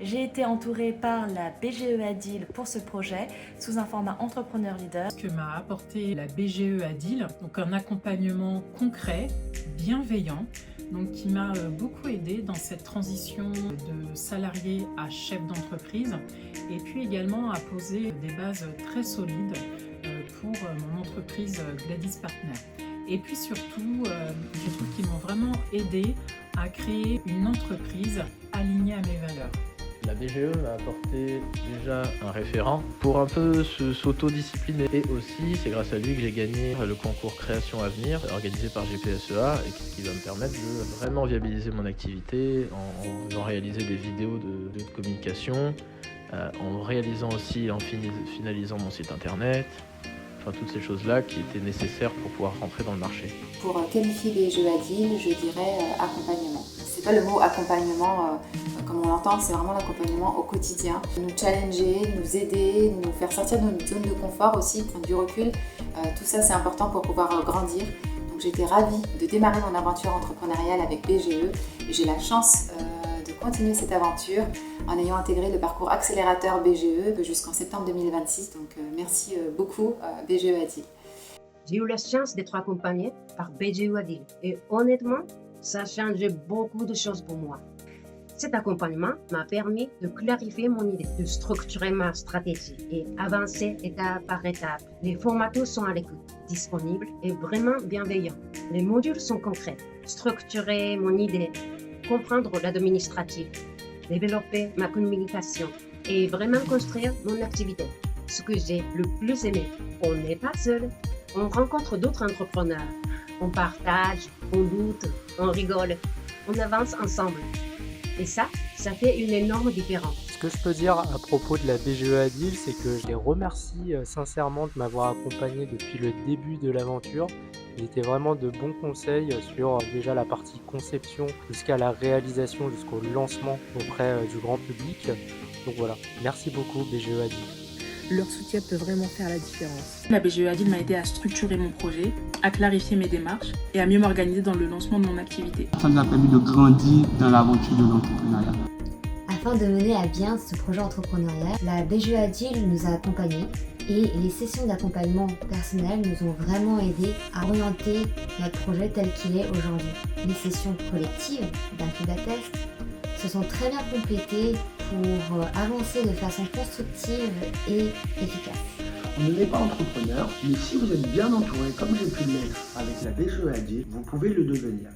J'ai été entourée par la BGE Adil pour ce projet sous un format entrepreneur leader. Ce que m'a apporté la BGE Adil, donc un accompagnement concret, bienveillant, donc qui m'a beaucoup aidé dans cette transition de salarié à chef d'entreprise, et puis également à poser des bases très solides pour mon entreprise Gladys Partner. Et puis surtout, je trouve qu'ils m'ont vraiment aidé à créer une entreprise alignée à mes valeurs. La BGE m'a apporté déjà un référent pour un peu s'autodiscipliner. Et aussi, c'est grâce à lui que j'ai gagné le concours Création à venir organisé par GPSEA et qui va me permettre de vraiment viabiliser mon activité en faisant réaliser des vidéos de communication, en réalisant aussi, en finalisant mon site internet. Enfin, toutes ces choses-là qui étaient nécessaires pour pouvoir rentrer dans le marché. Pour qualifier BGE Adil, je dirais accompagnement. C'est pas le mot accompagnement comme on l'entend, c'est vraiment l'accompagnement au quotidien. Nous challenger, nous aider, nous faire sortir de notre zone de confort aussi, prendre du recul. Tout ça c'est important pour pouvoir grandir. Donc j'étais ravie de démarrer mon aventure entrepreneuriale avec BGE et j'ai la chance de continuer cette aventure en ayant intégré le parcours accélérateur BGE jusqu'en septembre 2026. Donc merci beaucoup BGE Adil. J'ai eu la chance d'être accompagnée par BGE Adil et honnêtement, ça a changé beaucoup de choses pour moi. Cet accompagnement m'a permis de clarifier mon idée, de structurer ma stratégie et avancer étape par étape. Les formateurs sont à l'écoute, disponibles et vraiment bienveillants. Les modules sont concrets. Structurer mon idée, comprendre l'administratif, développer ma communication et vraiment construire mon activité. Ce que j'ai le plus aimé, on n'est pas seul. On rencontre d'autres entrepreneurs. On partage, on doute, on rigole, on avance ensemble. Et ça fait une énorme différence. Ce que je peux dire à propos de la BGE Adil, c'est que je les remercie sincèrement de m'avoir accompagné depuis le début de l'aventure. Ils étaient vraiment de bons conseils sur déjà la partie conception jusqu'à la réalisation, jusqu'au lancement auprès du grand public. Donc voilà, merci beaucoup BGE Adil. Leur soutien peut vraiment faire la différence. La BGE Adil m'a aidé à structurer mon projet, à clarifier mes démarches et à mieux m'organiser dans le lancement de mon activité. Ça nous a permis de grandir dans l'aventure de l'entrepreneuriat. Afin de mener à bien ce projet entrepreneurial, la BGE Adil nous a accompagnés et les sessions d'accompagnement personnel nous ont vraiment aidés à orienter notre projet tel qu'il est aujourd'hui. Les sessions collectives d'Incubatest se sont très bien complétées pour avancer de façon constructive et efficace. Vous n'êtes pas entrepreneur, mais si vous êtes bien entouré, comme j'ai pu l'être avec la BGE Adil, vous pouvez le devenir.